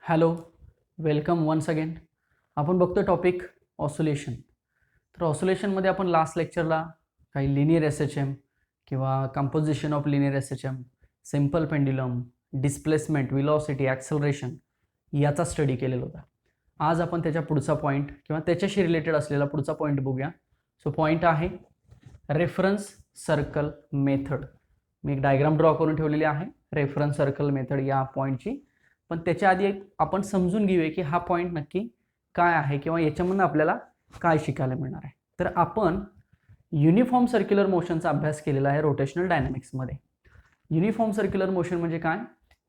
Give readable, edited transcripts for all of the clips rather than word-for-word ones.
Hello, welcome once again. आपण बघतो topic oscillation. तर ऑसोलेशनमध्ये आपण लास्ट लेक्चरला काही लिनियर एस एच एम किंवा composition of linear S H M, simple pendulum, displacement, velocity, acceleration याचा स्टडी केलेला होता. आज आपण त्याच्या पुढचा पॉईंट किंवा त्याच्याशी रिलेटेड असलेला पुढचा पॉईंट बघूया. सो पॉईंट आहे रेफरन्स सर्कल मेथड. मी एक डायग्राम ड्रॉ करून ठेवलेली आहे रेफरन्स सर्कल मेथड या पॉईंटची. पण त्याच्या आधी एक आपण समजून घेऊया की हा पॉईंट नक्की काय आहे किंवा याच्यामधून आपल्याला काय शिकायला मिळणार आहे. तर आपण युनिफॉर्म सर्क्युलर मोशनचा अभ्यास केलेला आहे रोटेशनल डायनॅमिक्समध्ये. युनिफॉर्म सर्क्युलर मोशन म्हणजे काय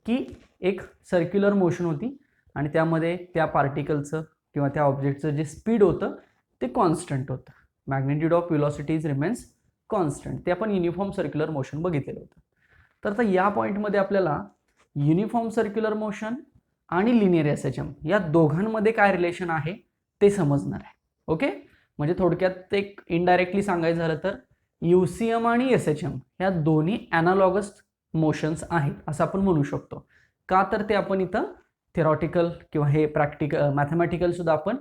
की एक सर्क्युलर मोशन होती आणि त्यामध्ये त्या पार्टिकलचं किंवा त्या ऑब्जेक्टचं जे स्पीड होतं ते कॉन्स्टंट होतं. Magnitude of velocities remains constant. ते आपण युनिफॉर्म सर्क्युलर मोशन बघितलेलं होतं. तर आता या पॉईंटमध्ये आपल्याला युनिफॉर्म सर्क्युलर मोशन आणि लिनियर एस एच एम या दोघांमध्ये काय रिलेशन आहे ते समजणार आहे. ओके, म्हणजे थोडक्यात एक इनडायरेक्टली सांगायचं झालं तर UCM आणि एस एच एम ह्या दोन्ही ॲनालॉगस मोशन्स आहेत असं आपण म्हणू शकतो. का तर ते आपण इथं थेरॉटिकल किंवा हे प्रॅक्टिकल मॅथमॅटिकल सुद्धा आपण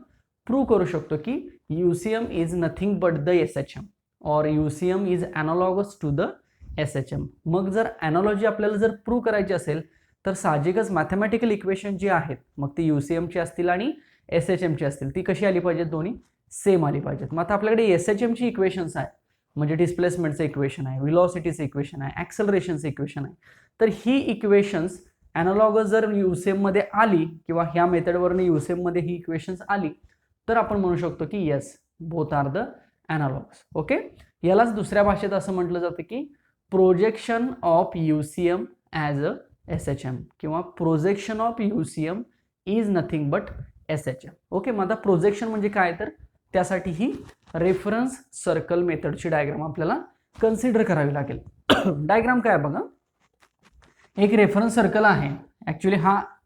प्रूव्ह करू शकतो की UCM is nothing but the S H M और UCM is analogous to the S H M. मग जर ॲनॉलॉजी आपल्याला जर प्रूव्ह करायची असेल तर साहजिकच मॅथमॅटिकल इक्वेशन जी आहेत मग ती UCMची असतील आणि एस एच एमची असतील ती कशी आली पाहिजेत, दोन्ही सेम आली पाहिजेत. मग आता आपल्याकडे एस एच एमची इक्वेशन्स आहेत म्हणजे डिस्प्लेसमेंटचं इक्वेशन आहे, व्हेलॉसिटीचं इक्वेशन आहे, ॲक्सलरेशनचं इक्वेशन आहे. तर ही इक्वेशन्स ॲनालॉगस जर UCMमध्ये आली किंवा ह्या मेथडवरून UCMमध्ये ही इक्वेशन्स आली तर आपण म्हणू शकतो की yes both are the analogous. Okay, यालाच दुसऱ्या भाषेत असं म्हटलं जातं की projection of UCM as a SHM किंवा projection of UCM is nothing but SHM. Okay, मग आता प्रोजेक्शन म्हणजे काय तर त्यासाठी ही रेफरन्स सर्कल मेथडची डायग्राम आपल्याला कन्सिडर करावी लागेल. डायग्राम काय बघा, एक रेफरन्स सर्कल आहे. ॲक्च्युली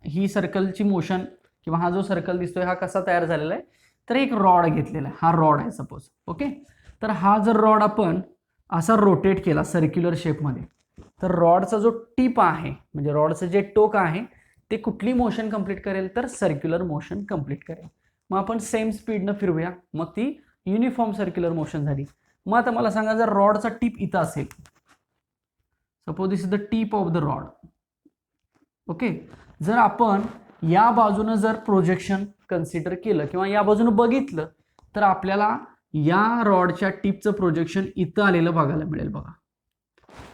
ही सर्कलची मोशन किंवा हा जो सर्कल दिसतोय हा कसा तयार झालेला आहे तर एक रॉड घेतलेला आहे. हा रॉड आहे सपोज. ओके, तर हा जर रॉड आपण असा रोटेट केला सर्क्युलर शेपमध्ये तर रॉडचा जो टिप आहे म्हणजे रॉडचं जे टोक आहे ते कुठली मोशन कंप्लीट करेल तर सर्क्युलर मोशन कंप्लीट करेल. मग आपण सेम स्पीडनं फिरूया मग ती युनिफॉर्म सर्क्युलर मोशन झाली. मग आता मला सांगा जर रॉडचा टिप इथं असेल, suppose this is the tip of the rod. Okay, जर आपण या बाजूनं जर प्रोजेक्शन कन्सिडर केलं किंवा या बाजूनं बघितलं तर आपल्याला या रॉडच्या टिपचं प्रोजेक्शन इथं आलेलं बघायला मिळेल बघा,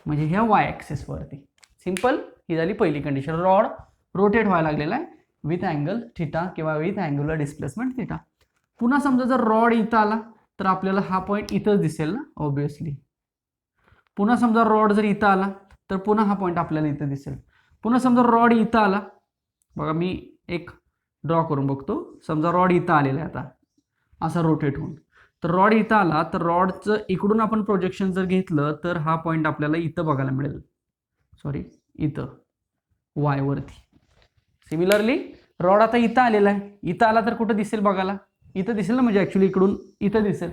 म्हणजे ह्या वाय ॲक्सिसवरती. सिंपल, ही झाली पहिली कंडिशन. रॉड रोटेट व्हायला लागलेला आहे विथ अँगल थिटा किंवा विथ अँग्युलर डिस्प्लेसमेंट थिटा. पुन्हा समजा जर रॉड इथं आला तर आपल्याला हा पॉईंट इथंच दिसेल ना ऑब्विसली. पुन्हा समजा रॉड जर इथं आला तर पुन्हा हा पॉईंट आपल्याला इथं दिसेल. पुन्हा समजा रॉड इथं आला, बघा मी एक ड्रॉ करून बघतो. समजा रॉड इथं आलेला आहे आता असा रोटेट होऊन, तर रॉड इथं आला तर रॉडचं इकडून आपण प्रोजेक्शन जर घेतलं तर हा पॉईंट आपल्याला इथं बघायला मिळेल, सॉरी इथं वाय वरती. सिमिलरली रॉड आता इथं आलेला आहे, इथं आला तर कुठं दिसेल बघायला, इथं दिसेल ना, म्हणजे ॲक्च्युली इकडून इथं दिसेल.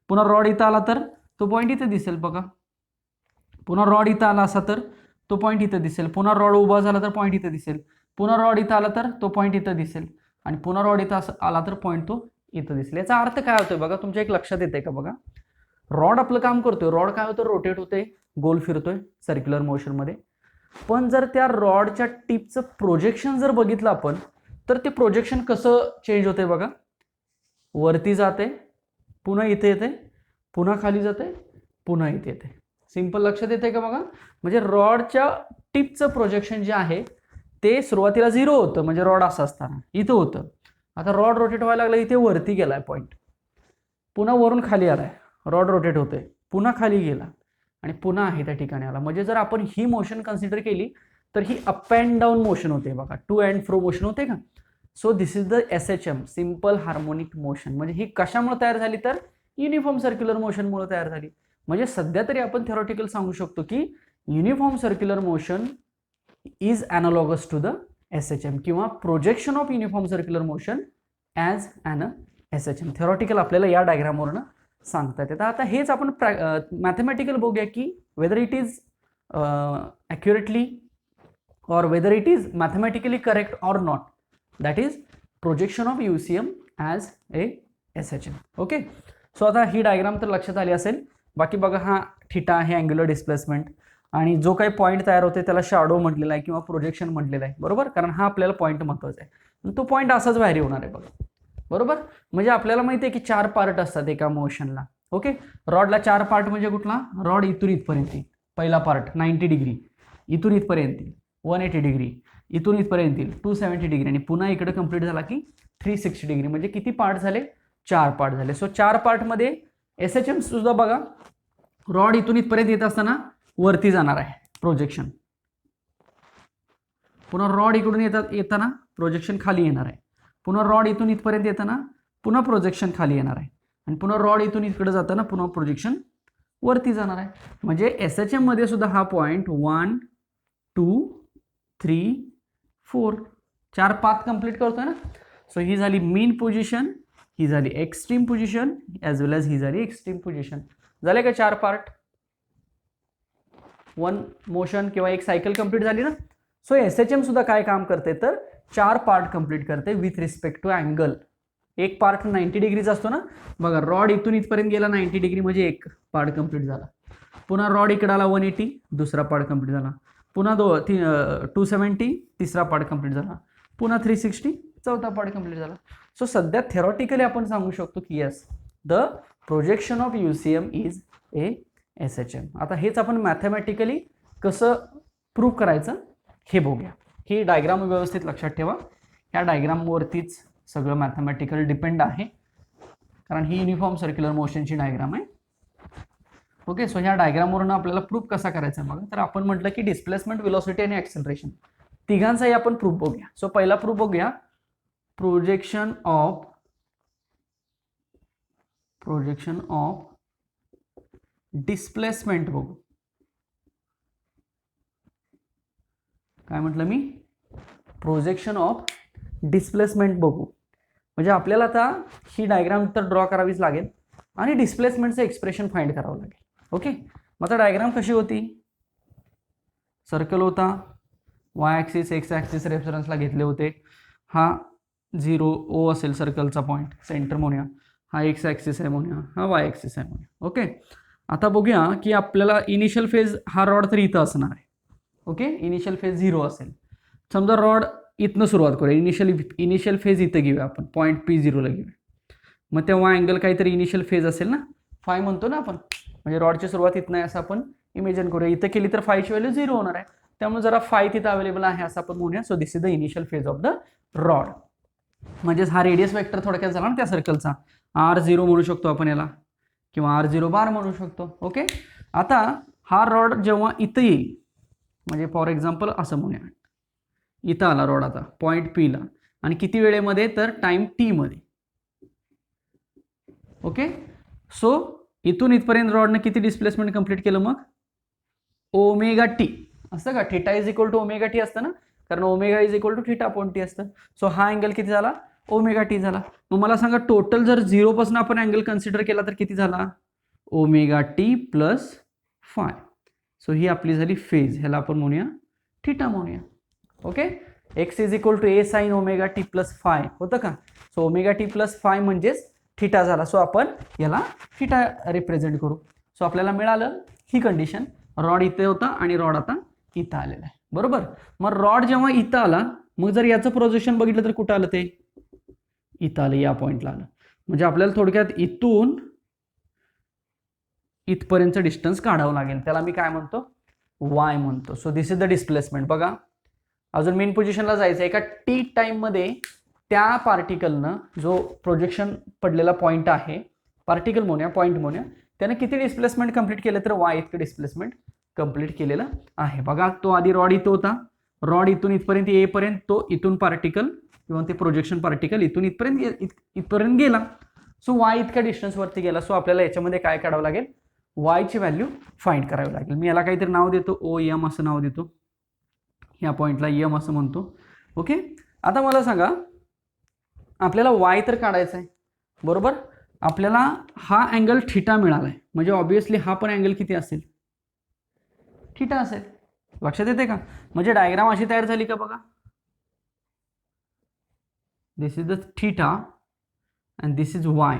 पुन्हा रॉड इथं आला तर तो पॉईंट इथं दिसेल बघा. पुन्हा रॉड इथं आला असा तर तो पॉईंट इथं दिसेल. पुन्हा रॉड उभा झाला तर पॉईंट इथं दिसेल. पुन्हा रॉड इथं आला तर तो पॉईंट इथं दिसेल आणि पुन्हा रॉड इथं आला तर पॉईंट तो इथं दिसेल. याचा अर्थ काय होतोय बघा, तुमच्या एक लक्षात येते का बघा. रॉड आपलं काम करतोय, रॉड काय होतं रोटेट होतोय, गोल फिरतोय सर्क्युलर मोशनमध्ये. पण जर त्या रॉडच्या टिपचं प्रोजेक्शन जर बघितलं आपण तर ते प्रोजेक्शन कसं चेंज होतंय बघा. वरती जाते, पुन्हा इथे येते, पुन्हा खाली जाते, पुन्हा इथे येते. सिंपल लक्षात येते का बघा. म्हणजे रॉडच्या टिपचं प्रोजेक्शन जे आहे ते सुरुवातीला 0 होतं म्हणजे रॉड असं असताना इथं होतं. आता रॉड रोटेट व्हायला लागला, इथे वरती गेलाय पॉईंट, पुन्हा वरून खाली आलाय, रॉड रोटेट होते, पुन्हा खाली गेला आणि पुन्हा आहे त्या ठिकाणी आला. म्हणजे जर आपण ही मोशन कन्सिडर केली तर ही अप अँड डाऊन मोशन होते बघा, टू अँड फ्रो मोशन होते का. So this is the SHM, simple harmonic motion. म्हणजे ही कशामुळे तयार झाली तर युनिफॉर्म सर्क्युलर मोशनमुळे तयार झाली. म्हणजे सध्या तरी आपण थेरॉटिकल सांगू शकतो की uniform circular motion is analogous to the SHM किंवा projection of uniform circular motion as an SHM. Theoretical आपल्याला या डायग्रामवरनं सांगतात येतं. आता हेच आपण मॅथमॅटिकल बघूया की whether it is accurately or whether it is mathematically correct or not. That is projection of UCM as A SHM. Okay, so आता ही डायग्राम तर लक्षात आली असेल. बाकी बघा, हा थिटा आहे अँग्युलर डिस्प्लेसमेंट, आणि जो काही पॉईंट तयार होते त्याला शॅडो म्हटलेला आहे किंवा प्रोजेक्शन म्हटलेलं आहे, बरोबर, कारण हा आपल्याला पॉईंट महत्त्वाचा आहे. तो पॉईंट असाच व्हॅरी होणार आहे बघा, बरोबर. म्हणजे आपल्याला माहिती आहे की 4 पार्ट असतात एका मोशनला. ओके, रॉडला 4 पार्ट म्हणजे कुठला, रॉड इथून इथपर्यंत येईल, पहिला पार्ट 90 डिग्री, इथून इथपर्यंत येईल 180 डिग्री, इथून इथपर्यंत येईल 270 डिग्री, आणि पुन्हा इकडे कंप्लीट झाला की 360 डिग्री. म्हणजे किती पार्ट झाले, 4 पार्ट झाले. सो 4 पार्टमध्ये SHM सुद्धा बघा, रॉड इथून इथपर्यंत येत असताना वरती जाणार आहे प्रोजेक्शन, पुन्हा रॉड इकडून येताना प्रोजेक्शन खाली येणार आहे, पुन्हा रॉड इथून इथपर्यंत येताना पुन्हा प्रोजेक्शन खाली येणार आहे, आणि पुन्हा रॉड इथून इकडे जाताना पुन्हा प्रोजेक्शन वरती जाणार आहे. म्हणजे SHM मध्ये सुद्धा हा पॉईंट 1 2 3 4 4 पाथ कंप्लीट करतोय ना. सो ही झाली मीन पोझिशन, ही झाली extreme position, as well as he झाली एक्स्ट्रीम पोझिशन. झाले का 4 पार्ट, 1 मोशन किंवा एक सायकल कंप्लीट झाली ना. सो SHM सुद्धा काय काम करते तर 4 पार्ट कंप्लीट करते विथ रिस्पेक्ट टू अँगल. एक पार्ट 90 डिग्रीचा असतो ना बघा, रॉड इथून इथपर्यंत गेला 90 डिग्री म्हणजे एक पार्ट कंप्लीट झाला, पुन्हा रॉड इकडे आला 180 दुसरा पार्ट कंप्लीट झाला, पुन्हा 270 तिसरा पार्ट कंप्लीट झाला, पुन्हा 360 चौथा पार्ट कंप्लीट झाला. सो सध्या थेरॉटिकली आपण सांगू शकतो की yes, the projection of UCM is a SHM. आता हेच आपण मॅथमॅटिकली कसं प्रूव्ह करायचं हे बघूया. ही डायग्राम व्यवस्थित लक्षात ठेवा, ह्या डायग्रामवरतीच सगळं मॅथमॅटिकल डिपेंड आहे, कारण ही युनिफॉर्म सर्क्युलर मोशनची डायग्राम आहे. ओके, सो ह्या डायग्रामवरून आपल्याला प्रूव्ह कसा करायचा बघा. तर आपण म्हटलं की डिस्प्लेसमेंट, वेलोसिटी आणि ॲक्सेलरेशन तिघांचाही आपण प्रूव्ह बघूया. सो पहिला प्रूव्ह बघूया, प्रोजेक्शन ऑफ डिस्प्लेसमेंट बघू. काय म्हटलं मी, प्रोजेक्शन ऑफ डिस्प्लेसमेंट बघू. म्हणजे आपल्याला आता ही डायग्राम तर ड्रॉ करावीच लागेल आणि डिस्प्लेसमेंटचं एक्सप्रेशन फाइंड करावं लागेल. ओके, मग आता डायग्राम कशी होती, सर्कल होता, वाय ॲक्सिस एक्स ॲक्सिस रेफरन्सला घेतले होते, हा 0 O असेल सर्कलचा पॉईंट, सेंटर म्हणूया, हा एक्स ॲक्सिस आहे म्हणूया, हा वाय ॲक्सिस आहे म्हणूया. ओके, आता बघूया की आपल्याला इनिशियल फेज हा रॉड तर इथं असणार आहे. ओके, इनिशियल फेज 0 असेल. समजा रॉड इथनं सुरुवात करूया, इनिशियल फेज इथं घेऊया आपण, पॉईंट P0 ला घेऊया. मग तेव्हा अँगल काहीतरी इनिशियल फेज असेल ना, फाय म्हणतो ना आपण, म्हणजे रॉडची सुरुवात इथं आहे असं आपण इमेजिन करूया. इथं केली तर फायची व्हॅल्यू 0 होणार आहे, त्यामुळे जरा फाय तिथं अवेलेबल आहे असं आपण म्हणूया. So this is the initial phase of the rod. म्हणजेच हा रेडियस वेक्टर थोडक्यात झाला ना त्या सर्कलचा, R0 म्हणू शकतो आपण याला, किंवा R0 बार म्हणू शकतो. ओके, आता हा रॉड जेव्हा इथं येईल, म्हणजे फॉर एक्झाम्पल असं म्हणूया, इथं आला रॉड आता पॉईंट P ला, आणि किती वेळेमध्ये तर टाइम T मध्ये. ओके, सो इथून इथपर्यंत रॉडने किती डिस्प्लेसमेंट कंप्लीट केलं मग, ओमेगा टी असतं का, theta is equal to omega T असतं ना, कारण omega is equal to theta upon T असतं. सो हा अँगल किती झाला, ओमेगा टी झाला. मग मला सांगा टोटल जर 0 पासून आपण अँगल कन्सिडर केला तर किती झाला, omega T plus phi. So ही आपली झाली फेज, ह्याला आपण म्हणूया थिटा म्हणूया. Okay, X is equal to A sine omega T plus phi होतं का. So omega T plus phi म्हणजेच थिटा झाला. सो आपण याला थिटा रिप्रेझेंट करू. सो आपल्याला मिळालं ही कंडिशन, रॉड इथे होता आणि रॉड आता इथं आलेला आहे, बरोबर. मग रॉड जेव्हा इथं आला, मग जर याचं प्रोजेक्शन बघितलं तर कुठं आलं, ते इथं आलं, या पॉईंटला आलं. म्हणजे आपल्याला थोडक्यात इथून इथपर्यंतचं डिस्टन्स काढावं लागेल, त्याला मी काय म्हणतो, वाय म्हणतो. So this is the displacement. बघा अजून मेन पोझिशनला जायचं, एका टी टाइममध्ये त्या पार्टिकलनं जो प्रोजेक्शन पडलेला पॉईंट आहे, पार्टिकल म्हणूया, पॉईंट म्हणूया, त्याने किती डिस्प्लेसमेंट कंप्लीट केलं तर वाय इतकं डिस्प्लेसमेंट कंप्लीट केलेलं आहे. बघा तो आधी रॉड इथं होता, रॉड इथून इथपर्यंत येईपर्यंत तो इथून पार्टिकल किंवा ते प्रोजेक्शन पार्टिकल इथून इथपर्यंत गेला. सो वाय इतक्या डिस्टन्सवरती गेला. सो आपल्याला याच्यामध्ये काय काढावं लागेल, वायची व्हॅल्यू फाइंड करावी लागेल. मी याला काहीतरी नाव देतो, ओ एम असं नाव देतो, ह्या पॉईंटला एम असं म्हणतो. ओके, आता मला सांगा, आपल्याला वाय तर काढायचा आहे, बरोबर. आपल्याला हा अँगल थिटा मिळाला आहे, म्हणजे ऑब्विसली हा पण अँगल किती असेल, थिटा असेल. लक्षात येते का, म्हणजे डायग्राम अशी तयार झाली का बघा. This is the theta and this is Y,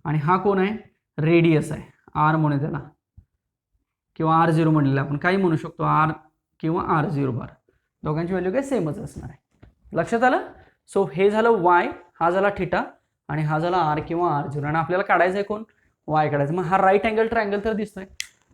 आणि हा कोण आहे, रेडियस आहे, आर म्हणून त्याला, किंवा R0 म्हणलेलं आपण काही म्हणू शकतो, आर किंवा R0 बार, दोघांची व्हॅल्यू काय सेमच असणार आहे. लक्षात आलं. सो हे झालं वाय, हा झाला थीटा, आणि हा झाला आर किंवा R0, आणि आपल्याला काढायचं आहे कोण, वाय काढायचं. मग हा राईट अँगल ट्रायंगल तर दिसतोय.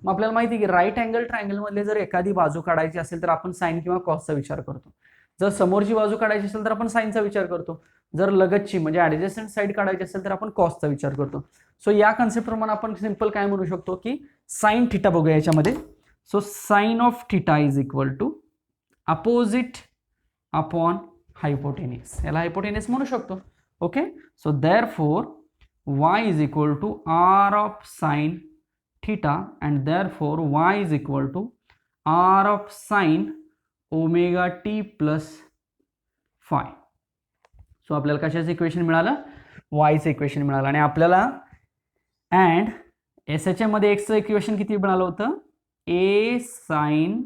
मग आपल्याला माहिती आहे की राईट अँगल ट्रायंगल मधले जर एखादी बाजू काढायची असेल तर आपण साइन किंवा कॉसचा विचार करतो. जर समोरची बाजू काढायची असेल तर आपण साइनचा विचार करतो. जर लगतची म्हणजे ऍडजस्टंट साइड काढायची असेल तर आपण कॉसचा विचार करतो. सो या कन्सेप्ट प्रमाणे आपण सिंपल काय म्हणू शकतो की साइन थीटा बघूया याच्यामध्ये. So sine of theta is equal to opposite upon hypotenuse, याला हायपोटेनिस म्हणू शकतो. Okay. So therefore y is equal to r of sin theta and therefore y is equal to r of sin omega t plus phi. So आपल्याला कशाचं equation मिळालं, वायचं equation मिळालं. आणि आपल्याला अँड SHM मध्ये एक्सचं इक्वेशन किती मिळालं होतं, a sin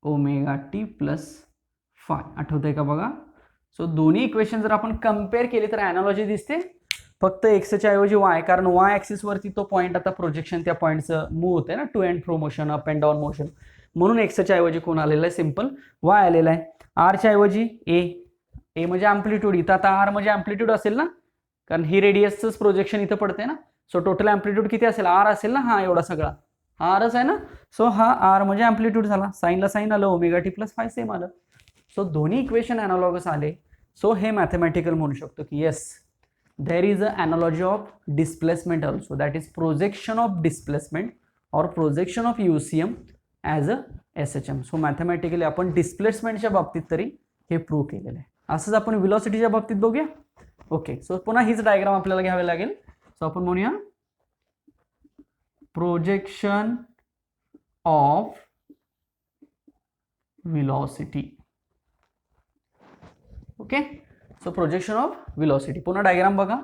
omega T plus five, आठवतंय का बघा. सो दोन्ही इक्वेशन जर आपण कम्पेअर केले तर अॅनालॉजी दिसते, फक्त एक्सच्या ऐवजी वाय, कारण वाय ऍक्सिस वरती तो पॉईंट आता प्रोजेक्शन त्या पॉईंटचं मूव होतंय ना, to and fro motion, up and down motion, म्हणून एक्सच्या ऐवजी कोण आलेलं आहे, सिंपल वाय आलेला आहे. आरच्या ऐवजी ए म्हणजे अँप्लिट्यूड, इथं आता आर म्हणजे अँप्लिट्यूड असेल ना, कारण ही रेडियसचंच प्रोजेक्शन इथं पडते ना. सो टोटल अँप्लिट्यूड किती असेल, आर असेल ना, हा एवढा सगळा आरच आहे ना. सो हा आर म्हणजे अँप्लिट्यूड झाला, साईनला साईन आलं, omega T plus five same आलं. सो दोन्ही इक्वेशन अॅनालॉगस आले. सो हे मॅथमॅटिकल म्हणू शकतो की yes there is an analogy of displacement also, that is projection of displacement or projection of UCM as a SHM. So mathematically आपण डिस्प्लेसमेंटच्या बाबतीत तरी हे प्रूव्ह केलेलं आहे. असंच आपण व्हेलॉसिटीच्या बाबतीत बघूया. ओके. सो पुन्हा हीच डायग्राम आपल्याला घ्यावी लागेल. सो आपण म्हणूया projection of velocity. Okay. So projection of velocity, पुन्हा डायग्राम बघा.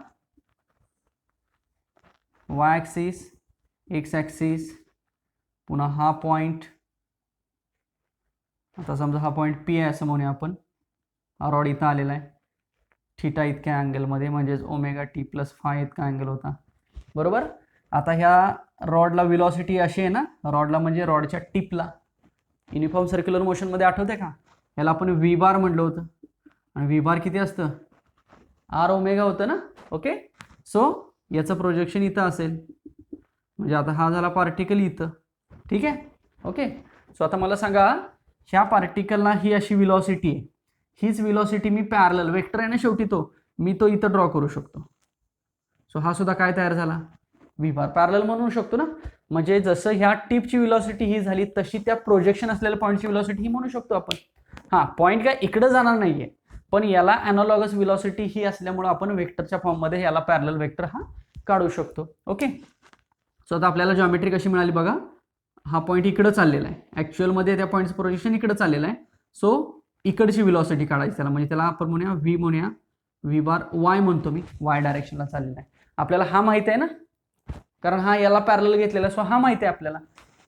वाय ॲक्सिस, एक्स ॲक्सिस, पुन्हा हा पॉईंट, आता समजा हा पॉईंट पी आहे असं म्हणूया आपण, हा रॉड इथं आलेला आहे, थीटा इतक्या अँगलमध्ये, म्हणजेच ओमेगा टी प्लस फाय इतका अँगल होता, बरोबर. आता ह्या रॉडला व्हेलॉसिटी अशी आहे ना, रॉडला म्हणजे रॉडच्या टिपला युनिफॉर्म सर्क्युलर मोशनमध्ये आठवते का, याला आपण व्ही बार म्हटलं होतं, आणि व्ही बार किती असतं, आर ओमेगा होतं ना. ओके. सो याचं प्रोजेक्शन इथं असेल, म्हणजे आता हा झाला पार्टिकल इथं, ठीक आहे. ओके. सो आता मला सांगा, ह्या पार्टिकलला ही अशी व्हेलॉसिटी आहे, हीच व्हेलॉसिटी मी पॅरलल वेक्टर आहे ना शेवटी मी तो इथं ड्रॉ करू शकतो. सो हा सुद्धा काय तयार झाला, व्ही बार, पॅरलल म्हणू शकतो ना. म्हणजे जसं ह्या टिपची व्हेलॉसिटी ही झाली तशी त्या प्रोजेक्शन असलेल्या पॉईंटची व्हेलॉसिटी ही म्हणू शकतो आपण. हा पॉईंट काय इकडे जाणार नाहीये, पण याला अॅनालॉगस व्हेलॉसिटी ही असल्यामुळे आपण वेक्टरच्या फॉर्ममध्ये याला पॅरलल वेक्टर हा काढू शकतो. ओके. सो आता आपल्याला जॉमेट्री कशी मिळाली बघा, हा पॉईंट इकडं चाललेला आहे, ॲक्च्युअलमध्ये त्या पॉईंटचं प्रोजेक्शन इकडं चाललेलं आहे. सो इकडची व्हेलॉसिटी काढायची त्याला, म्हणजे त्याला आपण म्हणूया व्ही म्हणूया, व्ही बार वाय म्हणतो मी, वाय डायरेक्शनला चाललेला आहे. आपल्याला हा माहिती आहे ना, कारण हा याला पॅरलल घेतलेला, सो हा माहिती आहे आपल्याला.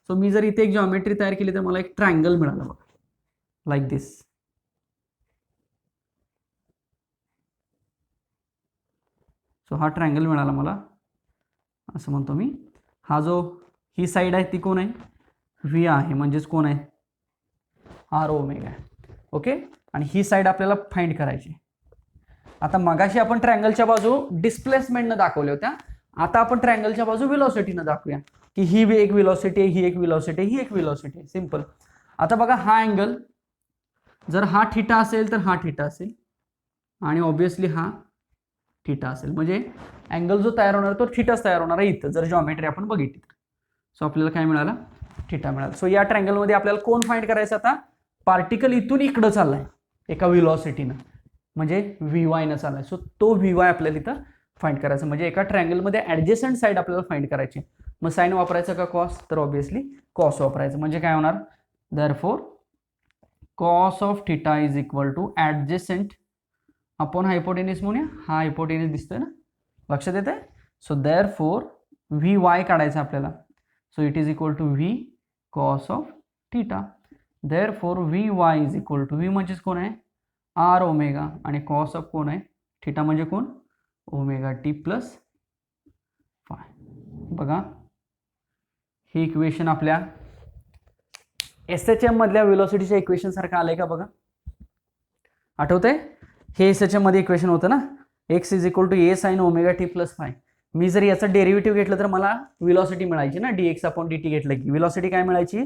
सो मी जर इथे एक जॉमेट्री तयार केली तर मला एक ट्रायंगल मिळाला बघा, लाईक दिस. सो हा ट्रायंगल मिळाला मला, असं म्हणतो मी. हा जो ही साईड आहे ती कोण आहे, व्ही आहे, म्हणजेच कोण आहे, आर ओमेगा आहे. ओके. आणि ही साईड आपल्याला फाइंड करायची. आता मगाशी आपण ट्रायंगलच्या बाजू डिस्प्लेसमेंटनं दाखवल्या होत्या, आता आपण ट्रायंगलच्या बाजू व्हेलॉसिटीनं दाखवूया की ही एक व्हेलॉसिटी आहे, ही एक व्हेलॉसिटी आहे, ही एक व्हेलॉसिटी आहे. सिंपल. आता बघा हा अँगल, जर हा थीटा असेल तर हा थीटा असेल, आणि ऑब्विसली हा थीटा असेल, म्हणजे अँगल जो तयार होणार तो थीटाच तयार होणार आहे इथं, जर जॉमेट्री आपण बघितली तर. सो आपल्याला काय मिळालं, थीटा मिळाला. सो या ट्रायंगलमध्ये आपल्याला कोण फाइंड करायचं, आता पार्टिकल इथून इकडं चाललाय एका व्हेलॉसिटीनं, म्हणजे व्ही वायनं चाललाय. सो तो व्ही वाय आपल्याला इथं फाइंड करायचा, म्हणजे एका ट्रायंगलमध्ये ॲडजेसंट साईड आपल्याला फाइंड करायची. मग साईन वापरायचं का कॉस, तर ऑब्विसली कॉस वापरायचं. म्हणजे काय होणार, therefore cos of theta is equal to adjacent upon hypotenuse म्हणूया, हा हायपोटेनिस दिसतोय ना, लक्षात येत आहे. सो देअरफॉर व्ही वाय काढायचं आपल्याला. So it is equal to V cos of theta. Therefore V Y is equal to, V म्हणजेच कोण आहे, आर ओमेगा, आणि कॉस ऑफ कोण आहे, थिटा म्हणजे कोण, ओमेगा टी प्लस फाय. बघा हे इक्वेशन आपल्या SHM मधल्या व्हेलॉसिटीच्या इक्वेशन सारखं आलंय का बघा, आठवतंय? हे SHM मध्ये इक्वेशन होतं ना, x is equal to A sine omega T plus phi. मी जर याचा डेरिव्हेटिव्ह घेतलं तर मला व्हेलॉसिटी मिळायची ना, dx अपॉन dt घेतलं की व्हेलॉसिटी काय मिळायची,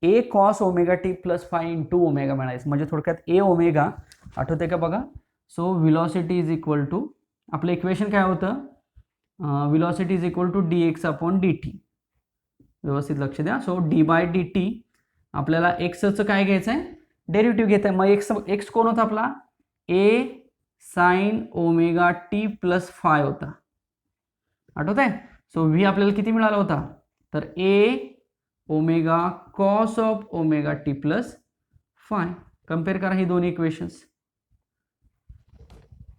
a cos omega T plus phi into omega मिळायचं. म्हणजे थोडक्यात ए ओमेगा, आठवते का बघा. So velocity is equal to, आपलं इक्वेशन काय होतं, velocity is equal to dx upon dt. व्यवस्थित लक्ष द्या. So d by d t आपल्याला एक्सचं काय घ्यायचं आहे, डेरिव्हेटिव्ह घेत आहे. मग एक्स कोण होता आपला, a sine omega T plus phi होता, आठवत आहे. सो व्ही आपल्याला किती मिळाला होता, तर a omega cos of omega T plus phi. Compare करा ही दोन्ही इक्वेशन्स.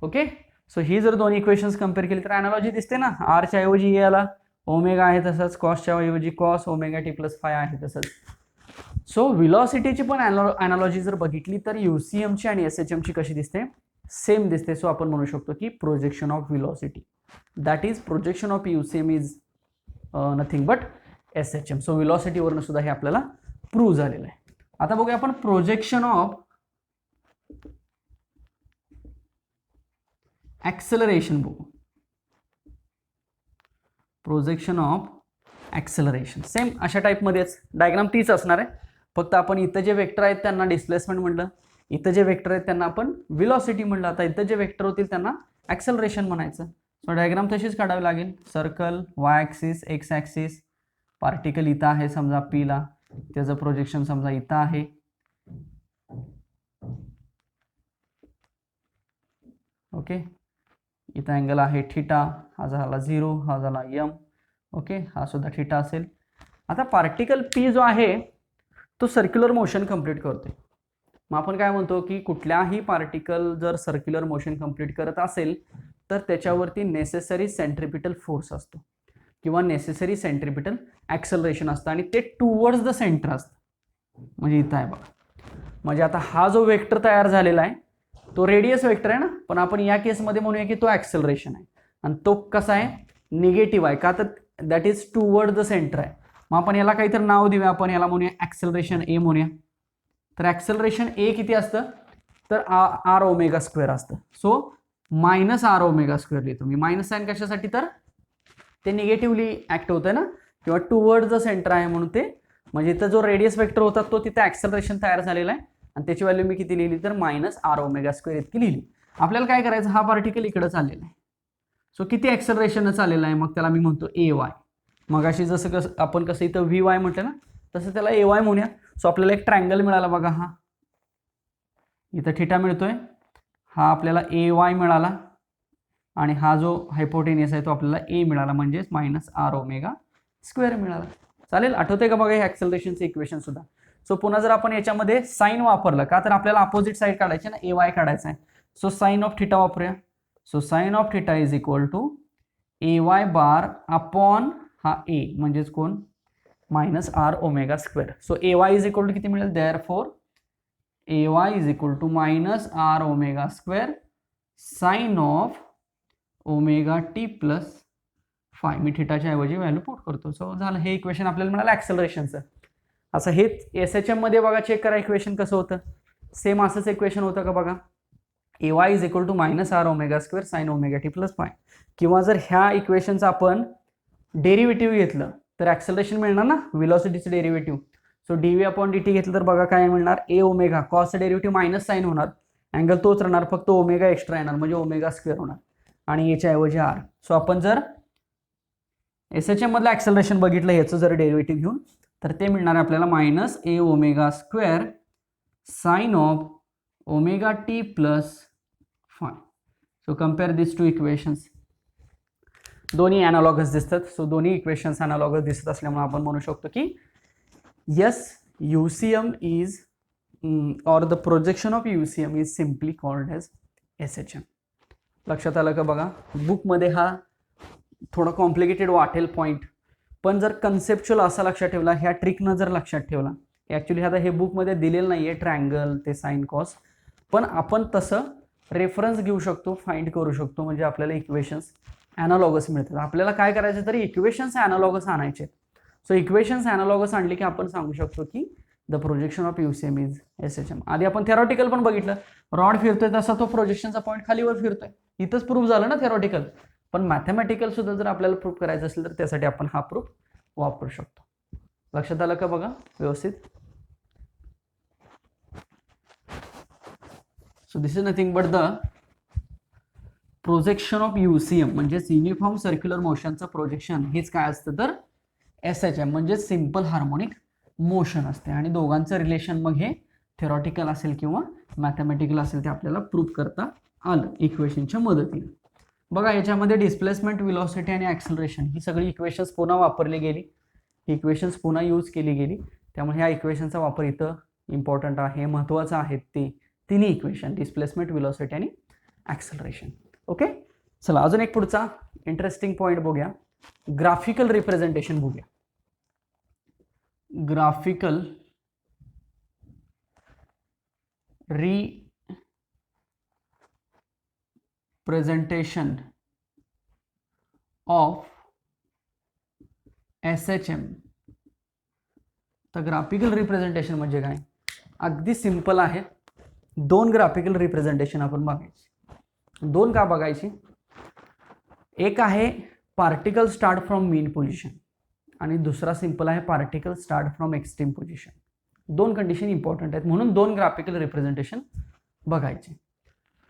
ओके, सो ही जर दोन्ही इक्वेशन्स कम्पेअर केली तर अॅनालॉजी दिसते ना, आरच्या ऐवजी ए आला, ओमेगा आहे तसंच, कॉसच्या ऐवजी cos omega T plus five आहे तसंच. सो व्हेलॉसिटीची पण अॅनालॉजी जर बघितली तर UCMची आणि SHMची कशी दिसते, सेम दिसते. सो आपण म्हणू शकतो की projection of velocity, that is projection of UCM is nothing but SHM. So व्हेलॉसिटीवरनं सुद्धा हे आपल्याला प्रूव्ह झालेलं आहे. आता बघूया आपण प्रोजेक्शन ऑफ ॲक्सेलरेशन बघू. प्रोजेक्शन ऑफ ॲक्सेलरेशन सेम अशा टाईपमध्येच डायग्राम तीच असणार आहे, फक्त आपण इथं जे वेक्टर आहेत त्यांना डिस्प्लेसमेंट म्हणलं, इथं जे वेक्टर आहेत त्यांना आपण व्हेलॉसिटी म्हणलं. आता इथं जे वेक्टर होतील त्यांना ॲक्सेलरेशन म्हणायचं. सो डायग्राम तशीच काढावी लागेल. Circle, Y axis, x axis, particle इथं आहे समजा पीला, त्याचं प्रोजेक्शन समजा इथं आहे. ओके, इथं अँगल आहे थिटा, हा झाला 0, हा झाला m. ओके, हा सुद्धा थिटा असेल. आता पार्टिकल पी जो आहे तो सर्क्युलर मोशन कंप्लीट करतोय. मग आपण काय म्हणतो की कुठल्याही पार्टिकल जर सर्क्युलर मोशन कंप्लीट करत असेल तर त्याच्यावरती नेसेसरी सेंट्रिपिटल फोर्स असतो किंवा नेसेसरी सेंट्रिपिटल ॲक्सेलरेशन असतं आणि ते टुवर्ड्स द सेंटर असतं. म्हणजे इथं आहे बघा, म्हणजे आता हा जो वेक्टर तयार झालेला आहे तो रेडियस वेक्टर आहे ना, पण आपण या केसमध्ये म्हणूया की तो ॲक्सेलरेशन आहे आणि तो कसा आहे, निगेटिव्ह आहे. का तर that is toward the centre आहे. मग आपण याला काहीतरी नाव देऊया, आपण याला म्हणूया ॲक्सेलरेशन ए म्हणूया. तर ॲक्सेलरेशन ए किती असतं, तर आर ओमेगा स्क्वेअर असतं. So minus R omega square लिहितो मी. मायनस साईन कशासाठी, तर ते निगेटिव्हली ॲक्ट होतं ना, किंवा टुवर्ड द सेंटर आहे म्हणून ते, म्हणजे इथं जो रेडियस वेक्टर होता तो तिथे ॲक्सेलरेशन तयार झालेला आहे आणि त्याची व्हॅल्यू मी किती लिहिली, तर मायनस आर ओमेगा स्क्वेअर इतकी लिहिली. आपल्याला काय करायचं, हा पार्टिकल इकडं चाललेला आहे. सो किती ॲक्सेलरेशन चाललेलं आहे, मग त्याला मी म्हणतो AY. मग अशी जसं आपण कसं इथं VY म्हटलं ना, तसं त्याला AY म्हणूया. सो आपल्याला एक ट्रायंगल मिळाला बघा, हा इथं थिटा मिळतोय, हा आपल्याला AY मिळाला आणि हा जो हायपोटेनियस आहे तो आपल्याला A मिळाला, म्हणजेच मायनस आर ओमेगा स्क्वेअर मिळाला. चालेल, आठवते का बघा हे ॲक्सेलरेशनचं इक्वेशन सुद्धा. सो पुन्हा जर आपण याच्यामध्ये साइन वापरलं, का तर आपल्याला अपोजिट साईड काढायची ना, AY काढायचं आहे. सो साइन ऑफ थिटा वापरूया. So sine of theta is equal to AY bar upon हा A म्हणजेच कोण, minus R omega square. So AY is equal to किती मिळेल, therefore AY is equal to minus R omega square sine of omega T plus phi. मी थिटाच्या ऐवजी value put करतो. So झालं, हे इक्वेशन आपल्याला मिळालं ॲक्सेलरेशनचं. असं हेच SHM मध्ये बघा, चेक करा इक्वेशन कसं होतं, सेम असंच इक्वेशन होतं का बघा. AY is equal to minus R omega square sine omega T plus phi. किंवा जर ह्या इक्वेशनचं आपण डेरिव्हेटिव्ह घेतलं तर ॲक्सेलरेशन मिळणार ना, व्हेलॉसिटीचं derivative. So dv upon dt घेतलं तर बघा काय मिळणार, ए ओमेगा, कॉसचं डेरिव्हेटिव्ह मायनस साइन होणार, अँगल तोच राहणार, फक्त ओमेगा एक्स्ट्रा येणार म्हणजे ओमेगा स्क्वेअर होणार आणि याच्या ऐवजी आर. सो आपण जर SHM मधलं ॲक्सेलरेशन बघितलं याचं जर डेरिव्हेटिव्ह घेऊन तर ते मिळणार आपल्याला minus A omega square sine of omega T plus phi. So compare this to equations. दोन्ही अॅनालॉगस दिसतात. सो दोन्ही इक्वेशन्स अॅनालॉगस दिसत असल्यामुळे आपण म्हणू शकतो की yes, UCM is or the projection of UCM is simply called as SHM. लक्षात आलं का बघा, बुकमध्ये हा थोडा कॉम्प्लिकेटेड वाटेल पॉईंट, पण जर कन्सेप्च्युअल असा लक्षात ठेवला, ह्या ट्रिकनं जर लक्षात ठेवला, ॲक्च्युली आता हे बुकमध्ये दिलेलं नाही आहे ट्रायंगल ते साइन कॉस, पण आपण तसं रेफरन्स घेऊ शकतो, फाइंड करू शकतो, म्हणजे आपल्याला इक्वेशन्स ॲनालॉगस मिळतात. आपल्याला काय करायचं तरी इक्वेशन्स ॲनालॉगस आणायचे. सो इक्वेशन्स ॲनालॉगस आणले की आपण सांगू शकतो की the projection of UCM is SHM. आधी आपण थेरॉटिकल पण बघितलं, रॉड फिरतोय तसा तो प्रोजेक्शनचा पॉईंट खालीवर फिरतोय, इथंच प्रूफ झालं ना थेरॉटिकल. पण मॅथमॅटिकल सुद्धा जर आपल्याला प्रूफ करायचं असेल तर त्यासाठी आपण हा प्रूफ वापरू शकतो. लक्षात आलं का बघा व्यवस्थित. So this is nothing but the projection of UCM म्हणजेच युनिफॉर्म सर्क्युलर मोशनचं प्रोजेक्शन हेच काय असतं तर SHM म्हणजे सिंपल हार्मोनिक मोशन असते. आणि दोघांचं रिलेशन मग हे थेरॉटिकल असेल किंवा मॅथमॅटिकल असेल ते आपल्याला प्रूफ करता आलं इक्वेशनच्या मदतीने. बघा याच्यामध्ये डिस्प्लेसमेंट, व्हेलॉसिटी आणि ॲक्सेलरेशन ही सगळी इक्वेशन्स पुन्हा वापरली गेली, ही इक्वेशन्स पुन्हा यूज केली गेली. त्यामुळे ह्या इक्वेशनचा वापर इथं इम्पॉर्टंट आहे, महत्त्वाचं आहे. ते तिन्ही इक्वेशन डिस्प्लेसमेंट, व्हेलॉसिटी आणि ॲक्सेलरेशन. ओके, चला अजून एक पुढचा इंटरेस्टिंग पॉईंट बघूया. ग्राफिकल रिप्रेझेंटेशन बघूया. Graphical representation of SHM. तर ग्राफिकल रिप्रेझेंटेशन म्हणजे काय, अगदी सिंपल आहे. दोन ग्राफिकल रिप्रेझेंटेशन आपण बघायची. दोन का बघायची, एक आहे particle start from mean position आणि दुसरा सिंपल आहे particle start from extreme position. दोन कंडिशन इम्पॉर्टंट आहेत म्हणून दोन ग्राफिकल रिप्रेझेंटेशन बघायचे.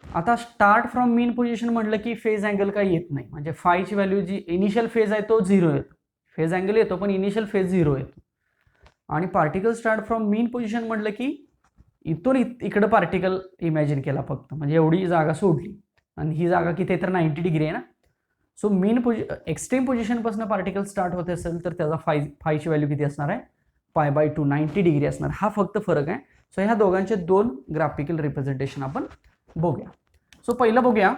आता स्टार्ट फ्रॉम मीन पोझिशन म्हटलं की फेज अँगल काही येत नाही, म्हणजे फायची व्हॅल्यू जी इनिशियल फेज आहे तो 0 येतो. फेज अँगल येतो पण इनिशियल फेज 0 येतो. आणि particle start from mean position म्हटलं की इथून इकडं पार्टिकल इमॅजिन केला फक्त, म्हणजे एवढी जागा सोडली आणि ही जागा किती तर 90 डिग्री आहे ना. सो मीन एक्स्ट्रीम पोझिशनपासून पार्टिकल स्टार्ट होत असेल तर त्याचा फायची व्हॅल्यू किती असणार आहे, π/2 90 डिग्री असणार. हा फक्त फरक आहे. सो ह्या दोघांचे दोन ग्राफिकल रिप्रेझेंटेशन आपण बघूया. सो पहिलं बघूया,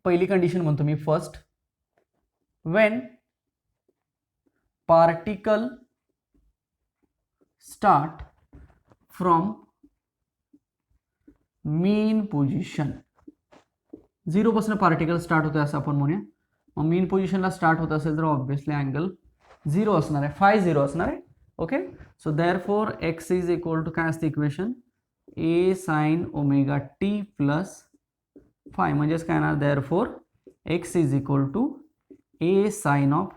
पहिली कंडिशन म्हणतो मी first, when particle start from mean position, 0 पासून पार्टिकल स्टार्ट होते असं आपण म्हणूया. मग मीन पोझिशनला स्टार्ट होत असेल तर ऑब्व्हियसली अँगल 0 असणार आहे, फाय 0 असणार आहे. Okay, so therefore x is equal to काय असते equation, a sin omega t plus phi, म्हणजेच काय ना, therefore x is equal to a sin of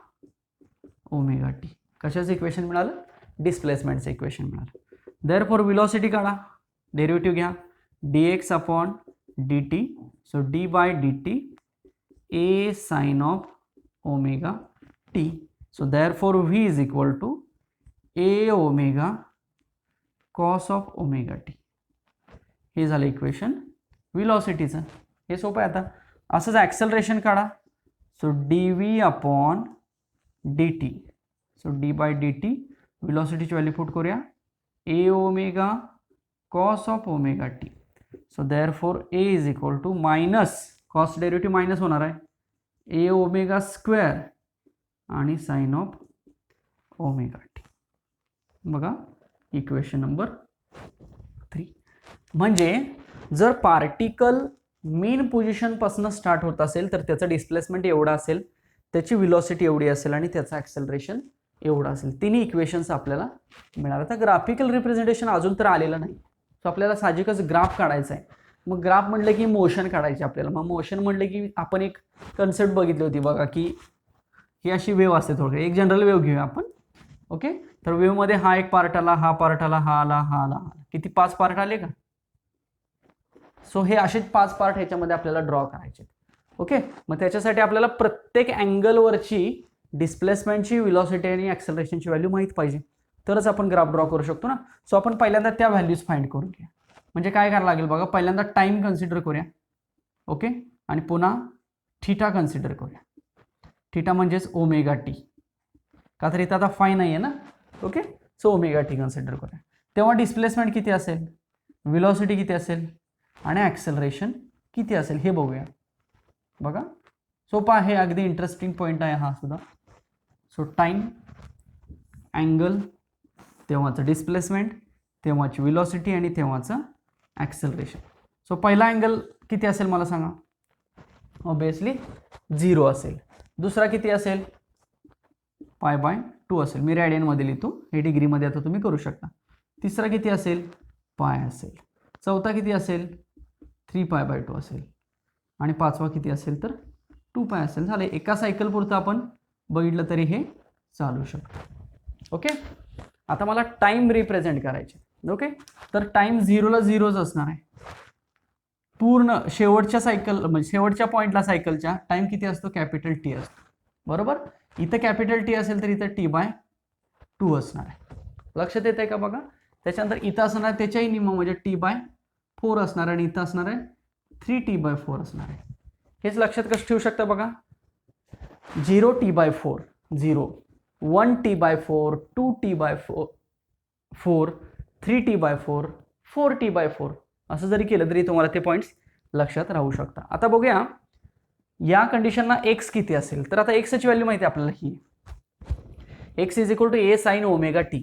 omega t. कशाचं इक्वेशन मिळालं, डिस्प्लेसमेंटचं इक्वेशन मिळालं. देअरफॉर व्हेलॉसिटी काढा, डेरिव्हेटिव्ह घ्या, dx upon dt. So d by dt a sin of omega t. So therefore v is equal to a omega cos of omega t. हे झालं equation व्हेलॉसिटीचं. हे सोपं आहे. आता असंच ॲक्सेलरेशन काढा. So dv upon dt. So d by dt व्हेलॉसिटीची value put करूया, a omega cos of omega t. So therefore a is equal to minus, cos derivative minus होणार आहे, a ओमेगा स्क्वेअर आणि साइन ऑफ ओमेगा टी. बघा equation number 3. म्हणजे जर particle मीन पोझिशनपासून start होत असेल तर त्याचं डिस्प्लेसमेंट एवढं असेल, त्याची व्हेलॉसिटी एवढी असेल आणि त्याचं ॲक्सेलरेशन एवढं असेल. तिन्ही इक्वेशन्स आपल्याला मिळालं. तर ग्राफिकल रिप्रेझेंटेशन अजून तर आलेलं नाही. सो आपल्याला साहजिकच ग्राफ काढायचा आहे. मग ग्राफ म्हटलं की मोशन काढायची आपल्याला. मग मोशन म्हटलं की आपण एक कन्सेप्ट बघितली होती बघा, की ही अशी वेव्ह असते. थोडं एक जनरल वेव्ह घेऊया आपण. ओके, तर वेव्हमध्ये हा एक पार्ट आला, हा पार्ट आला, हा आला, हा आला. किती 5 पार्ट आले का. सो हे असेच 5 पार्ट ह्याच्यामध्ये आपल्याला ड्रॉ करायचे. ओके, मग त्याच्यासाठी आपल्याला प्रत्येक अँगलवरची डिस्प्लेसमेंटची, व्हेलॉसिटी आणि ॲक्सेलरेशनची व्हॅल्यू माहीत पाहिजे, तरच आपण ग्राफ ड्रॉ करू शकतो ना. सो आपण पहिल्यांदा त्या व्हॅल्यूज फाइंड करून घ्या. म्हणजे काय करायला लागेल बघा, पहिल्यांदा टाइम कन्सिडर करूया. ओके, आणि पुन्हा थीटा कन्सिडर करूया. थीटा म्हणजेच ओमेगा टी, का तर इथं आता फाय नाही आहे ना. Okay, so omega T consider करूया. तेव्हा डिस्प्लेसमेंट किती असेल, व्हेलॉसिटी किती असेल आणि ॲक्सेलरेशन किती असेल हे बघूया. बघा सोपा आहे, अगदी इंटरेस्टिंग पॉईंट आहे हा सुद्धा. सो टाइम, अँगल, तेव्हाचं डिस्प्लेसमेंट, तेव्हाची व्हेलॉसिटी आणि तेव्हाचं ॲक्सेलरेशन. सो पहिला अँगल किती असेल मला सांगा? ऑब्विसली 0 असेल. दुसरा किती असेल? π/2 असेल. मी रेडियनमध्ये लिहितो, हे डिग्रीमध्ये आता तुम्ही करू शकता. तिसरा किती असेल? पाय असेल. चौथा किती असेल? 3π/2 असेल. आणि पाचवा किती असेल तर 2π असेल. झाले. एका सायकल पुरतं आपण बघितलं तरी हे चालू शकतो. ओके. आता मला टाइम रिप्रेझेंट करायचे. ओके. तर टाइम 0ला 0च असणार आहे. पूर्ण शेवटच्या सायकल म्हणजे शेवटच्या पॉईंटला सायकलच्या टाइम किती असतो? कॅपिटल टी असतो. बरोबर. इथं कॅपिटल टी असेल तर इथं t/2 असणार आहे. लक्षात येत आहे का बघा? त्याच्यानंतर इथं असणार आहे त्याच्याही निम्म म्हणजे t/4 असणार आहे आणि इथं असणार आहे 3t/4 असणार आहे. हेच लक्षात कसं ठेवू शकता बघा? 0t/4 0, 1t/4, 2t/4, 3t/4, 4t/4 असं जरी केलं तरी तुम्हाला ते पॉईंट्स लक्षात राहू शकता. आता बघूया या कंडिशनला x किती असेल. तर आता x ची व्हॅल्यू माहिती आहे आपल्याला ही x = a sin ωt.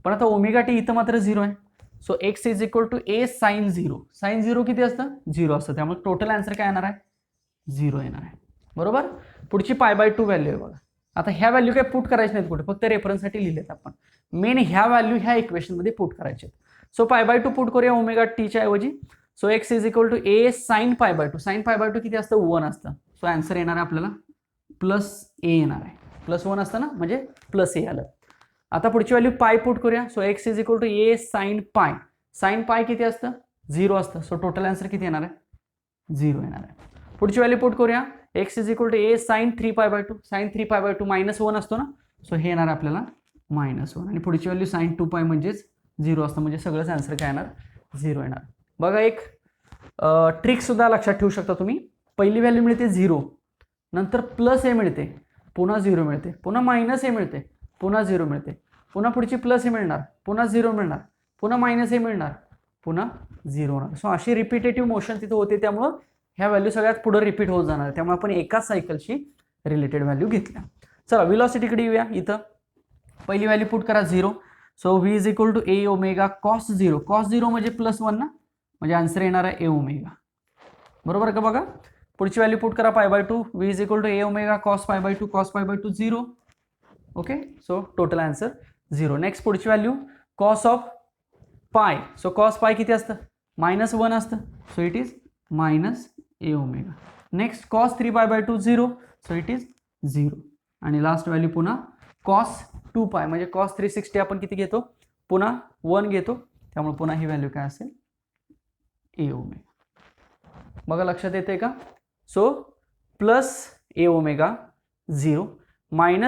पण आता ωt इथं मात्र 0 आहे. So x = a sin 0. sin 0 किती असतं? 0 असतं. त्यामुळे टोटल आन्सर काय येणार आहे? 0 येणार आहे. बरोबर. पुढची π/2 व्हॅल्यू आहे बघा. आता ह्या व्हॅल्यू काय पुट करायचे नाहीत कुठे, फक्त रेफरन्ससाठी लिहिलेत आपण. मेन ह्या व्हॅल्यू ह्या इक्वेशनमध्ये पुट करायचे. सो π/2 पुट करूया ωt च्या ऐवजी. So x = a sin π/2. sin π/2 किती असतं? 1 असतं. सो आन्सर येणार आहे आपल्याला +a येणार आहे. +1 असतं ना, म्हणजे +a आलं. आता पुढची व्हॅल्यू पाय पुट करूया. So x = a sin π. sin π किती असतं? 0 असतं. सो टोटल आन्सर किती येणार आहे? 0 येणार आहे. पुढची व्हॅल्यू पुट करूया. x = a sin 3π/2. sin 3π/2 -1 असतो ना, सो हे येणार आपल्याला -1. आणि पुढची व्हॅल्यू sin 2π म्हणजेच 0 असतं, म्हणजे सगळंच आन्सर काय येणार? 0 येणार. बघा एक ट्रिक सुद्धा लक्षात ठेवू शकता तुम्ही. पहिली व्हॅल्यू मिळते 0, नंतर +a मिळते, पुन्हा 0 मिळते, पुन्हा -a मिळते, पुन्हा 0 मिळते, पुन्हा पुढची +a मिळणार, पुन्हा 0 मिळणार, पुन्हा -a मिळणार, पुन्हा 0 होणार. सो अशी रिपीटेटिव्ह मोशन तिथे होते. त्यामुळं ह्या व्हॅल्यू सगळ्यात पुढे रिपीट होत जाणार. त्यामुळे आपण एकाच सायकलशी रिलेटेड व्हॅल्यू घेतल्या. चला व्हेलॉसिटीकडे येऊया. इथं पहिली व्हॅल्यू पुट करा 0. So v = a ω cos 0. cos 0 म्हणजे +1 ना, म्हणजे आन्सर येणार आहे a ω. बरोबर का बघा? पुढची व्हॅल्यू पुट करा π/2. v = a ω cos π/2. cos π/2 0. Okay. So total answer 0. Next पुढची value cos of π. So cos π किती असतं? -1 असतं. So it is -a ω. Next cos 3π/2 0. So it is 0. आणि लास्ट व्हॅल्यू पुन्हा cos 2π म्हणजे cos 360 आपण किती घेतो? पुन्हा 1 घेतो. त्यामुळे पुन्हा ही व्हॅल्यू काय असेल? a ω. बघा लक्षात येते का? सो +a ω 0,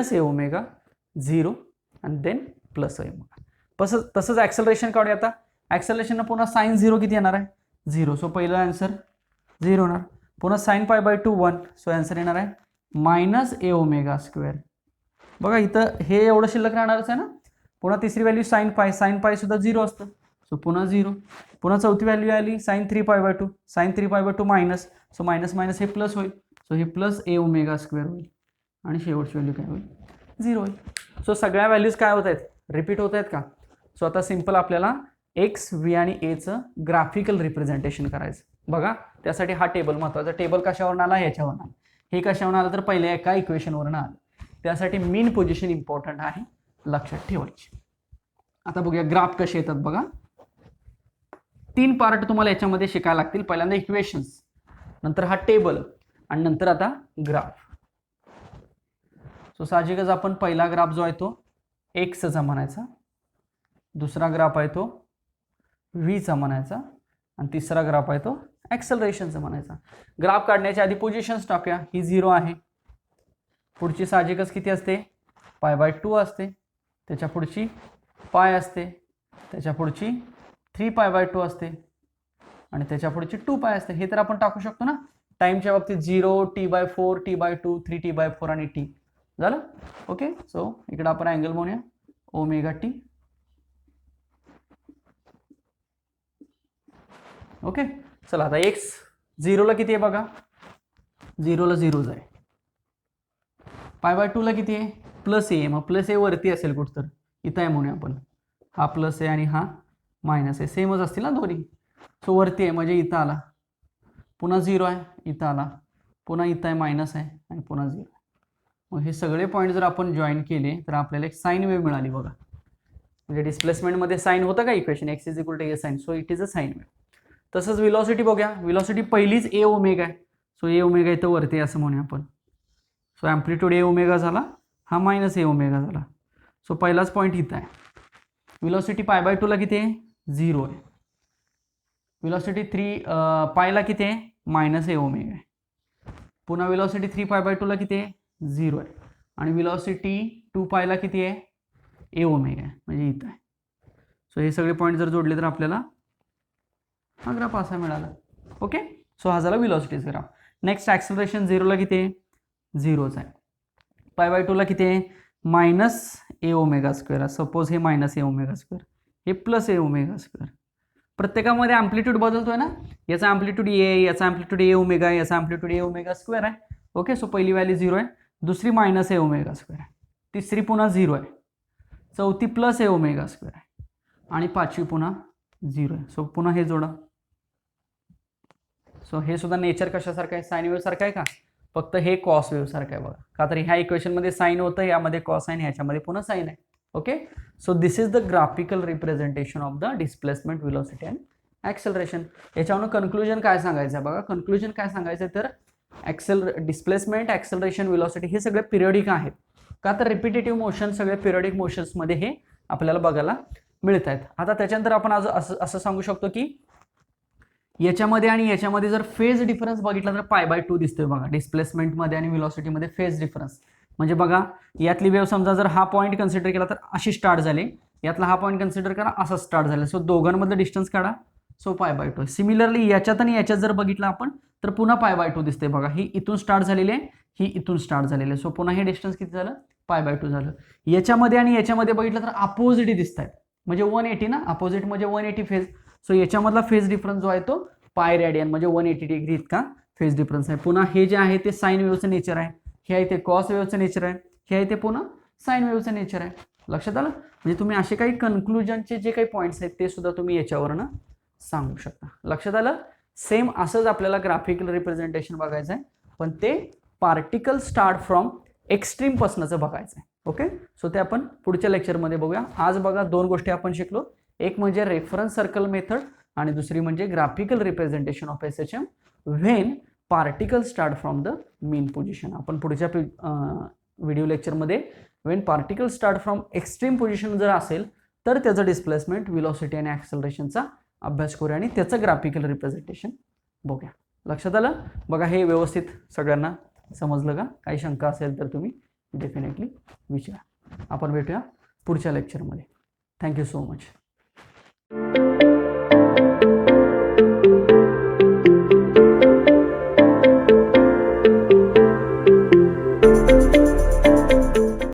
-a ω 0 आणि देन +a ω. तसंच ॲक्सेलरेशन काढूया. आता ॲक्सेलरेशन पुन्हा sin 0 किती येणार आहे? 0. सो पहिलं आन्सर 0 होणार. पुन्हा sin π/2 1. सो आन्सर येणार आहे -a ω². बघा इथं हे एवढं शिल्लक राहणारच आहे ना. पुन्हा तिसरी व्हॅल्यू sin π. sin π सुद्धा 0 असतं. सो पुन्हा 0. पुन्हा चौथी व्हॅल्यू आली sin 3π/2. sin 3π/2 minus. So minus हे प्लस होईल. सो हे +a ω² होईल. आणि शेवटची व्हॅल्यू काय होईल? 0 होईल. सो सगळ्या व्हॅल्यूज काय होत आहेत? रिपीट होत आहेत का? सो आता सिंपल आपल्याला x, v आणि a चं ग्राफिकल रिप्रेझेंटेशन करायचं. बघा त्यासाठी हा टेबल महत्त्वाचा. टेबल कशावरून आला? ह्याच्यावरून आला. हे कशावरून आलं? तर पहिल्या एका इक्वेशनवरून आलं. त्यासाठी मीन पोझिशन इम्पॉर्टंट आहे, लक्षात ठेवायची. आता बघूया ग्राफ कसे येतात. बघा 3 पार्ट तुम्हाला याच्यामध्ये शिकायला लागतील. पहिल्यांदा इक्वेशन्स, नंतर हा टेबल आणि नंतर आता ग्राफ. सो साहजिकच आपण पहिला ग्राफ जो आहे तो एक्सचा म्हणायचा, दुसरा ग्राफ आहे तो व्हीचा म्हणायचा आणि तिसरा ग्राफ आहे तो ॲक्सेलरेशनचा म्हणायचा. ग्राफ काढण्याच्या आधी पोझिशन्स टाकूया. ही 0 आहे. पुढची साहजिकच किती असते? π/2 असते. त्याच्या पुढची π असते. त्याच्या पुढची 3π/2 असते आणि त्याच्या पुढची 2π असते. हे तर आपण टाकू शकतो ना. टाइमच्या बाबतीत 0, t/4, t/2, 3t/4 आणि t झालं. ओके. सो इकडे आपण अँगल म्हणूया ω/t. ओके. चला आता x 0ला किती आहे बघा? 0ला 0च आहे. π/2 ला किती आहे? +a. मग +a वरती असेल कुठं तर. इथं आहे म्हणूया आपण. हा +a आणि हा -a सेमच असतील ना दोन्ही. सो वरती आहे म्हणजे इथं आला. पुन्हा 0 आहे, इथं आला, पुन्हा इथं आहे मायनस आहे आणि पुन्हा 0. मग हे सगळे पॉईंट जर आपण जॉईन केले तर आपल्याला एक साईन वेव्ह मिळाली बघा. म्हणजे डिस्प्लेसमेंटमध्ये साईन होतं का equation x is equal to A sine, so it is a sine wave. तसंच व्हेलॉसिटी बघूया. व्हेलॉसिटी पहिलीच ए ओमेगा आहे, सो ए ओमेगा इथं वरती असं म्हणूया आपण. सो ॲम्प्लिट्यूड ए ओमेगा झाला, हा मायनस ए ओमेगा झाला. सो पहिलाच पॉईंट इथं आहे. व्हेलॉसिटी π/2 ला किती आहे, 0 आहे. व्हेलॉसिटी 3 पायला किती आहे, मायनस ए ओमेगा आहे. पुन्हा व्हेलॉसिटी 3 π/2 ला किती आहे, 0 आहे. आणि व्हेलॉसिटी 2 पायला किती आहे, ए ओमेगा आहे, म्हणजे इथं आहे. सो हे सगळे पॉईंट जर जोडले तर आपल्याला हा ग्राफ असा मिळाला. ओके, सो हा झाला व्हेलॉसिटीचा ग्राफ. नेक्स्ट ॲक्सेलरेशन 0 ला किती आहे, 0च आहे. π/2 ला किती आहे, minus A omega square. Suppose हे मायनस ए ओमेगा स्क्वेअर, हे प्लस ए ओमेगा स्क्वेअर. प्रत्येकामध्ये ॲम्प्लिट्यूड बदलतोय ना, याचा ॲम्प्लिट्यूड ए, याचा ॲम्प्लिट्यूड ए ओमेगा, याचा ॲम्प्लिट्यूड ए ओमेगा स्क्वेअर आहे. ओके, सो पहिली व्हॅल्यू 0 आहे, दुसरी मायनस ए ओमेगा स्क्वेअर आहे, तिसरी पुन्हा 0 आहे, चौथी प्लस ए ओमेगा स्क्वेअर आहे आणि पाचवी पुन्हा 0 आहे. सो पुन्हा हे जोडा. सो हे सुद्धा नेचर कशासारखं आहे, साईन वेव्ह सारखं आहे का, फक्त हे कॉस वेव्ह सारखं आहे बघा. का तर ह्या इक्वेशनमध्ये साईन होतं, यामध्ये कॉस आहे, ह्याच्यामध्ये पुन्हा साईन आहे. Okay, so this is the graphical representation of the displacement, velocity and acceleration. याच्यावरून कन्क्लुजन काय सांगायचं आहे बघा. कन्क्लुजन काय सांगायचं आहे तर डिस्प्लेसमेंट, ॲक्सेलरेशन, व्हेलॉसिटी हे सगळे पिरियडिक आहेत. का तर रिपिटेटिव्ह मोशन सगळे पिरियडिक मोशन्समध्ये हे आपल्याला बघायला मिळत आहेत. आता त्याच्यानंतर आपण आज असं सांगू शकतो की याच्यामध्ये आणि याच्यामध्ये जर फेज डिफरन्स बघितला तर π/2 दिसतोय बघा. डिस्प्लेसमेंटमध्ये आणि व्हेलॉसिटीमध्ये फेज डिफरन्स म्हणजे बघा, यातली वेव्ह समजा जर हा पॉईंट कन्सिडर केला तर अशी स्टार्ट झाली, यातला हा पॉईंट कन्सिडर करा असा स्टार्ट झाला. सो दोघांमधलं डिस्टन्स काढा, सो π/2. सिमिलरली याच्यात आणि याच्यात जर बघितलं आपण तर पुन्हा π/2 दिसते बघा. ही इथून स्टार्ट झालेली आहे, ही इथून स्टार्ट झालेली आहे. सो पुन्हा हे डिस्टन्स किती झालं, π/2 झालं. याच्यामध्ये आणि याच्यामध्ये बघितलं तर अपोजिट दिसत आहेत, म्हणजे 180 ना, अपोजिट म्हणजे 180 फेज. सो याच्यामधला फेज डिफरन्स जो आहे तो पाय रेडियन म्हणजे 180 डिग्री इतका फेज डिफरन्स आहे. पुन्हा हे जे आहे ते साईन वेव्हचं नेचर आहे, हे आहे ते कॉस वेव्हचं नेचर आहे, हे आहे ते पुन्हा साईन वेव्हचं नेचर आहे. लक्षात आलं. म्हणजे तुम्ही असे काही कन्क्लुजनचे जे काही पॉईंट्स आहेत ते सुद्धा तुम्ही याच्यावरनं सांगू शकता. लक्षात आलं. सेम असंच आपल्याला ग्राफिकल रिप्रेझेंटेशन बघायचं आहे, पण ते पार्टिकल स्टार्ट फ्रॉम एक्स्ट्रीम पासूनचं बघायचं आहे. ओके, सो ते आपण पुढच्या लेक्चरमध्ये बघूया. आज बघा 2 गोष्टी आपण शिकलो. एक म्हणजे रेफरन्स सर्कल मेथड आणि दुसरी म्हणजे graphical representation of SHM when particle start from the mean position. आपण पुढच्या व्हिडिओ लेक्चरमध्ये when particle start from extreme position जर असेल तर त्याचं डिस्प्लेसमेंट, व्हेलॉसिटी आणि ॲक्सेलरेशनचा अभ्यास करूया आणि त्याचं ग्राफिकल रिप्रेझेंटेशन बघूया. लक्षात आलं. बघा हे व्यवस्थित सगळ्यांना समजलं का. काही शंका असेल तर तुम्ही डेफिनेटली विचारा. आपण भेटूया पुढच्या लेक्चरमध्ये. Thank you so much.